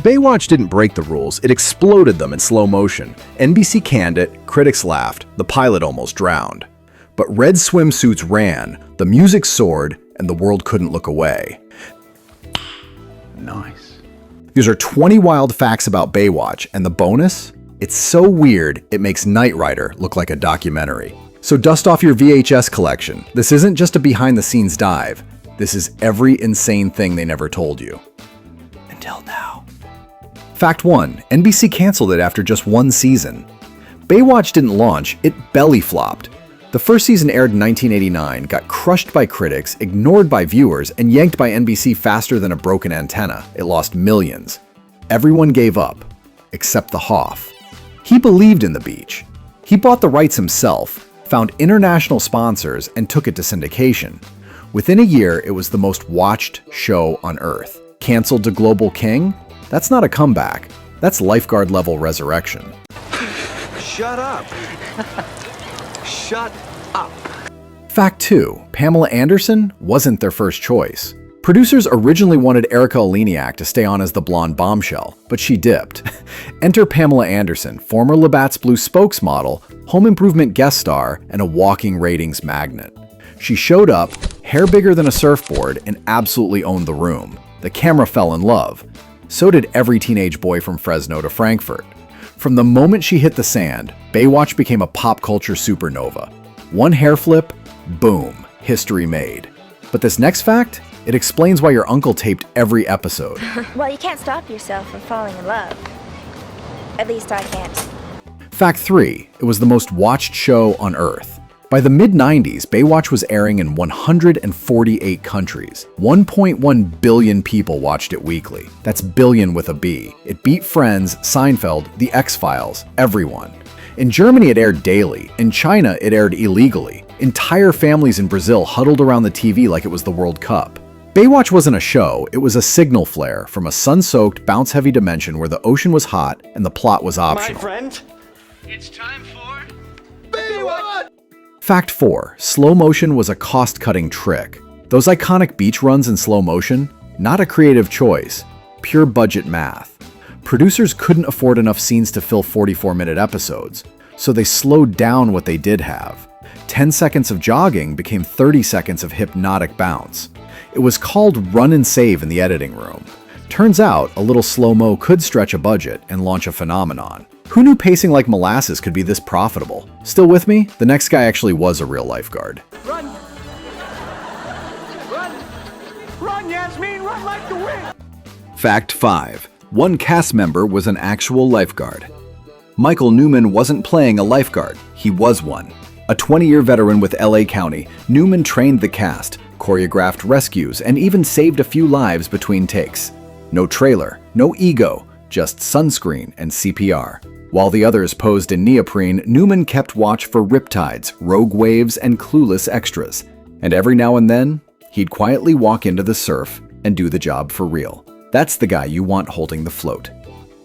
Baywatch didn't break the rules, it exploded them in slow motion. NBC canned it, critics laughed, the pilot almost drowned. But red swimsuits ran, the music soared, and the world couldn't look away. Nice. These are 20 wild facts about Baywatch, and the bonus? It's so weird, it makes Knight Rider look like a documentary. So dust off your VHS collection. This isn't just a behind-the-scenes dive. This is every insane thing they never told you. Until now. Fact 1. NBC canceled it after just one season. Baywatch didn't launch, it belly flopped. The first season aired in 1989, got crushed by critics, ignored by viewers, and yanked by NBC faster than a broken antenna. It lost millions. Everyone gave up, except the Hoff. He believed in the beach. He bought the rights himself, found international sponsors, and took it to syndication. Within a year, it was the most watched show on Earth. Canceled to Global King? That's not a comeback. That's lifeguard level resurrection. Shut up. Shut up. Fact 2. Pamela Anderson wasn't their first choice. Producers originally wanted Erica Eleniak to stay on as the blonde bombshell, but she dipped. Enter Pamela Anderson, former Labatt's Blue spokesmodel, home improvement guest star, and a walking ratings magnet. She showed up, hair bigger than a surfboard, and absolutely owned the room. The camera fell in love. So did every teenage boy from Fresno to Frankfurt. From the moment she hit the sand, Baywatch became a pop culture supernova. One hair flip, boom, history made. But this next fact? It explains why your uncle taped every episode. Well, you can't stop yourself from falling in love. At least I can't. Fact 3. It was the most watched show on Earth. By the mid-90s, Baywatch was airing in 148 countries. 1.1 billion people watched it weekly. That's billion with a B. It beat Friends, Seinfeld, The X-Files, everyone. In Germany, it aired daily. In China, it aired illegally. Entire families in Brazil huddled around the TV like it was the World Cup. Baywatch wasn't a show, it was a signal flare from a sun-soaked, bounce-heavy dimension where the ocean was hot and the plot was optional. My friend, it's time for Baywatch! Fact 4. Slow motion was a cost-cutting trick. Those iconic beach runs in slow motion? Not a creative choice. Pure budget math. Producers couldn't afford enough scenes to fill 44-minute episodes, so they slowed down what they did have. 10 seconds of jogging became 30 seconds of hypnotic bounce. It was called run and save in the editing room. Turns out, a little slow-mo could stretch a budget and launch a phenomenon. Who knew pacing like molasses could be this profitable? Still with me? The next guy actually was a real lifeguard. Run! Run! Run, Yasmin! Run like the wind! Fact 5. One cast member was an actual lifeguard. Michael Newman wasn't playing a lifeguard, he was one. A 20-year veteran with LA County, Newman trained the cast, choreographed rescues, and even saved a few lives between takes. No trailer, no ego, just sunscreen and CPR. While the others posed in neoprene, Newman kept watch for riptides, rogue waves, and clueless extras. And every now and then, he'd quietly walk into the surf and do the job for real. That's the guy you want holding the float.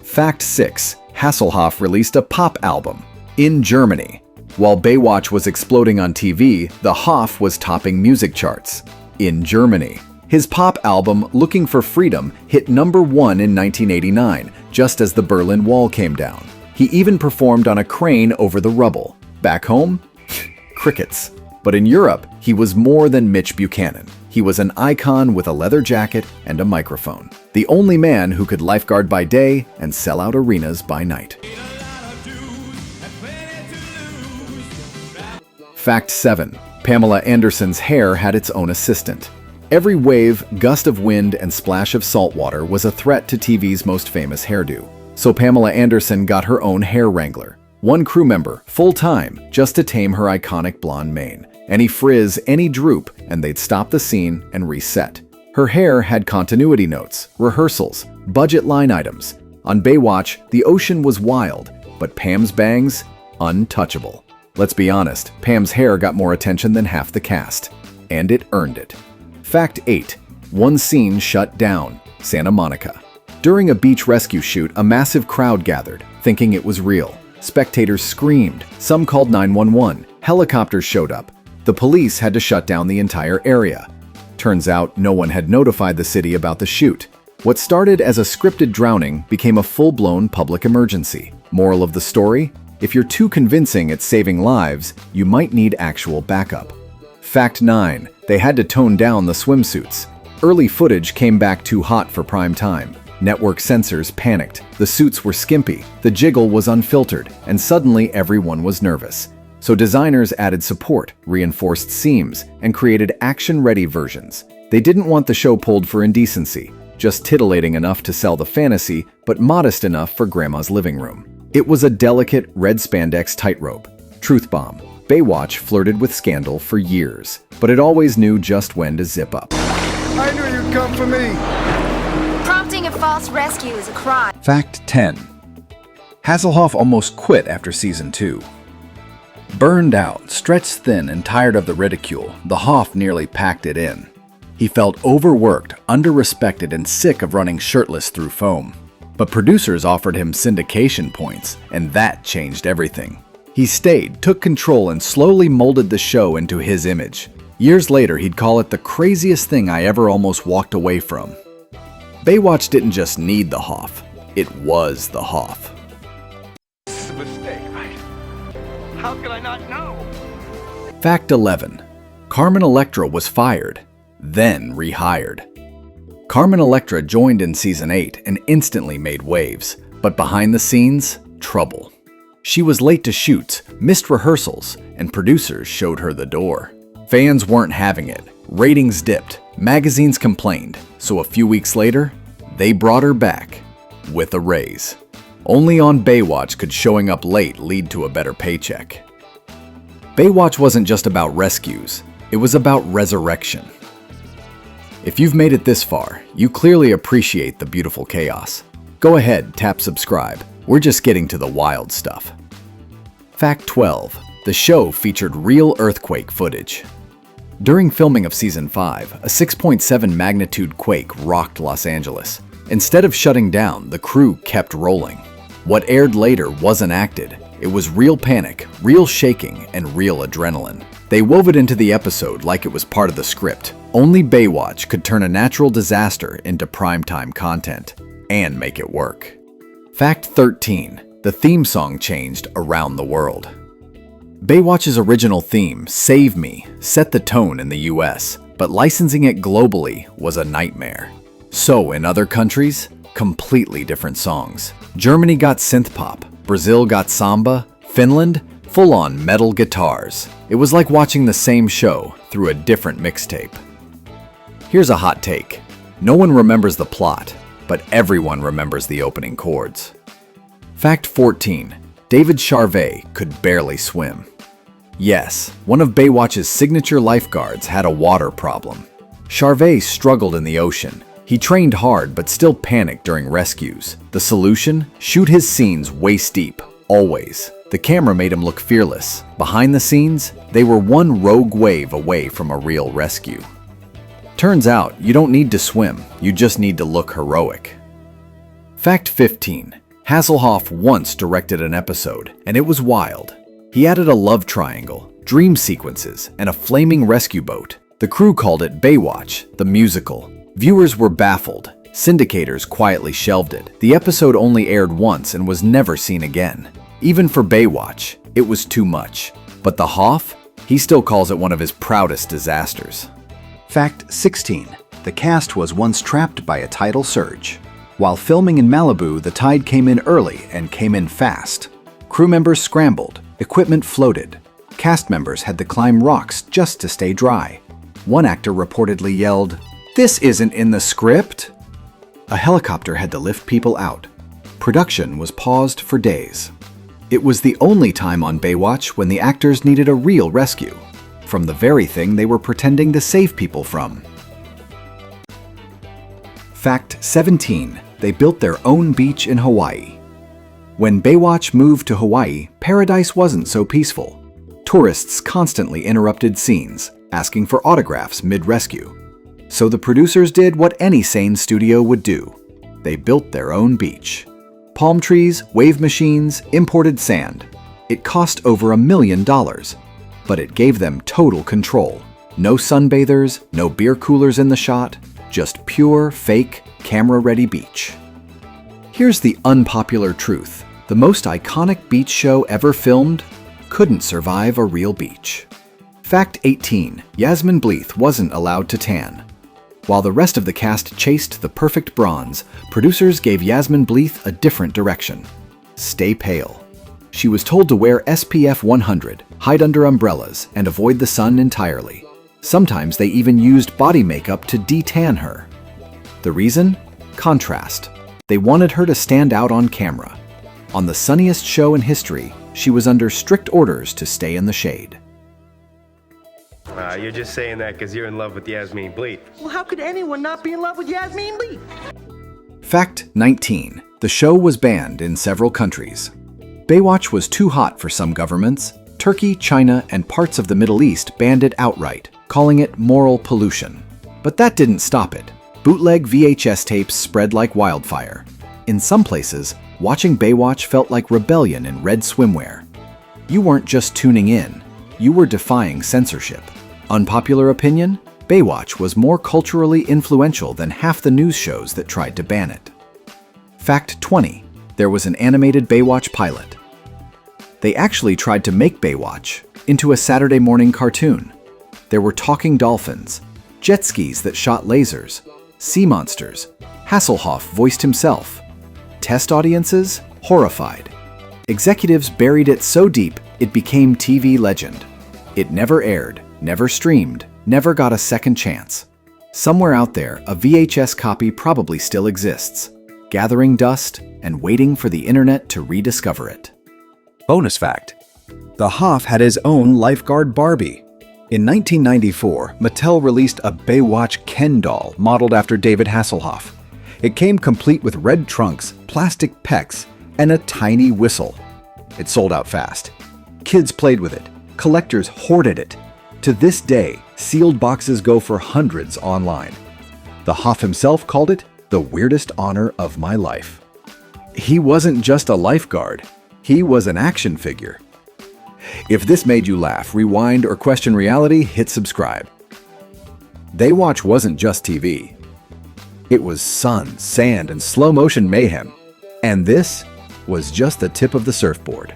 Fact 6. Hasselhoff released a pop album in Germany. While Baywatch was exploding on TV, the Hoff was topping music charts in Germany. His pop album, Looking for Freedom, hit #1 in 1989, just as the Berlin Wall came down. He even performed on a crane over the rubble. Back home? Crickets. But in Europe, he was more than Mitch Buchanan. He was an icon with a leather jacket and a microphone. The only man who could lifeguard by day and sell out arenas by night. Fact 7. Pamela Anderson's hair had its own assistant. Every wave, gust of wind, and splash of salt water was a threat to TV's most famous hairdo. So Pamela Anderson got her own hair wrangler. One crew member, full-time, just to tame her iconic blonde mane. Any frizz, any droop, and they'd stop the scene and reset. Her hair had continuity notes, rehearsals, budget line items. On Baywatch, the ocean was wild, but Pam's bangs, untouchable. Let's be honest, Pam's hair got more attention than half the cast. And it earned it. Fact 8. One scene shut down, Santa Monica. During a beach rescue shoot, a massive crowd gathered, thinking it was real. Spectators screamed, some called 911, helicopters showed up. The police had to shut down the entire area. Turns out no one had notified the city about the shoot. What started as a scripted drowning became a full-blown public emergency. Moral of the story? If you're too convincing at saving lives, you might need actual backup. Fact 9. They had to tone down the swimsuits. Early footage came back too hot for prime time. Network censors panicked. The suits were skimpy, the jiggle was unfiltered, and suddenly everyone was nervous. So designers added support, reinforced seams, and created action-ready versions. They didn't want the show pulled for indecency, just titillating enough to sell the fantasy, but modest enough for grandma's living room. It was a delicate red spandex tightrope. Truth bomb. Baywatch flirted with scandal for years, but it always knew just when to zip up. I knew you'd come for me. Prompting a false rescue is a crime. Fact 10. Hasselhoff almost quit after season 2. Burned out, stretched thin, and tired of the ridicule, the Hoff nearly packed it in. He felt overworked, under-respected, and sick of running shirtless through foam. But producers offered him syndication points, and that changed everything. He stayed, took control, and slowly molded the show into his image. Years later, he'd call it the craziest thing I ever almost walked away from. Baywatch didn't just need the Hoff, it was the Hoff. This is a mistake, right? How could I not know? Fact 11. Carmen Electra was fired, then rehired. Carmen Electra joined in season 8 and instantly made waves, but behind the scenes, trouble. She was late to shoots, missed rehearsals, and producers showed her the door. Fans weren't having it, ratings dipped, magazines complained, so a few weeks later, they brought her back with a raise. Only on Baywatch could showing up late lead to a better paycheck. Baywatch wasn't just about rescues, it was about resurrection. If you've made it this far, you clearly appreciate the beautiful chaos. Go ahead, tap subscribe. We're just getting to the wild stuff. Fact 12. The show featured real earthquake footage. During filming of season 5, a 6.7 magnitude quake rocked Los Angeles. Instead of shutting down, the crew kept rolling. What aired later wasn't acted. It was real panic, real shaking, and real adrenaline. They wove it into the episode like it was part of the script. Only Baywatch could turn a natural disaster into primetime content and make it work. Fact 13. The theme song changed around the world. Baywatch's original theme, Save Me, set the tone in the US, but licensing it globally was a nightmare. So in other countries, completely different songs. Germany got synth pop, Brazil got samba, Finland, full-on metal guitars. It was like watching the same show through a different mixtape. Here's a hot take. No one remembers the plot, but everyone remembers the opening chords. Fact 14. David Charvet could barely swim. Yes, one of Baywatch's signature lifeguards had a water problem. Charvet struggled in the ocean. He trained hard but still panicked during rescues. The solution? Shoot his scenes waist deep, always. The camera made him look fearless. Behind the scenes, they were one rogue wave away from a real rescue. Turns out, you don't need to swim, you just need to look heroic. Fact 15. Hasselhoff once directed an episode, and it was wild. He added a love triangle, dream sequences, and a flaming rescue boat. The crew called it Baywatch, the musical. Viewers were baffled. Syndicators quietly shelved it. The episode only aired once and was never seen again. Even for Baywatch, it was too much. But the Hoff? He still calls it one of his proudest disasters. Fact 16. The cast was once trapped by a tidal surge. While filming in Malibu, the tide came in early and came in fast. Crew members scrambled, equipment floated. Cast members had to climb rocks just to stay dry. One actor reportedly yelled, "This isn't in the script!" A helicopter had to lift people out. Production was paused for days. It was the only time on Baywatch when the actors needed a real rescue, from the very thing they were pretending to save people from. Fact 17. They built their own beach in Hawaii. When Baywatch moved to Hawaii, paradise wasn't so peaceful. Tourists constantly interrupted scenes, asking for autographs mid-rescue. So the producers did what any sane studio would do. They built their own beach. Palm trees, wave machines, imported sand. It cost over $1 million, but it gave them total control. No sunbathers, no beer coolers in the shot, just pure, fake, camera-ready beach. Here's the unpopular truth. The most iconic beach show ever filmed couldn't survive a real beach. Fact 18. Yasmin Bleath wasn't allowed to tan. While the rest of the cast chased the perfect bronze, producers gave Yasmin Bleath a different direction. Stay pale. She was told to wear SPF 100, hide under umbrellas, and avoid the sun entirely. Sometimes they even used body makeup to de-tan her. The reason? Contrast. They wanted her to stand out on camera. On the sunniest show in history, she was under strict orders to stay in the shade. You're just saying that because you're in love with Yasmin Bleath. Well, how could anyone not be in love with Yasmin Bleath? Fact 19. The show was banned in several countries. Baywatch was too hot for some governments. Turkey, China, and parts of the Middle East banned it outright, calling it moral pollution. But that didn't stop it. Bootleg VHS tapes spread like wildfire. In some places, watching Baywatch felt like rebellion in red swimwear. You weren't just tuning in, you were defying censorship. Unpopular opinion? Baywatch was more culturally influential than half the news shows that tried to ban it. Fact 20. There was an animated Baywatch pilot. They actually tried to make Baywatch into a Saturday morning cartoon. There were talking dolphins, jet skis that shot lasers, sea monsters. Hasselhoff voiced himself. Test audiences? Horrified. Executives buried it so deep it became TV legend. It never aired, never streamed, never got a second chance. Somewhere out there, a VHS copy probably still exists, gathering dust and waiting for the internet to rediscover it. Bonus fact: the Hoff had his own lifeguard Barbie. In 1994, Mattel released a Baywatch Ken doll modeled after David Hasselhoff. It came complete with red trunks, plastic pecs, and a tiny whistle. It sold out fast. Kids played with it. Collectors hoarded it. To this day, sealed boxes go for hundreds online. The Hoff himself called it the weirdest honor of my life. He wasn't just a lifeguard. He was an action figure. If this made you laugh, rewind, or question reality, hit subscribe. Baywatch wasn't just TV. It was sun, sand, and slow-motion mayhem. And this was just the tip of the surfboard.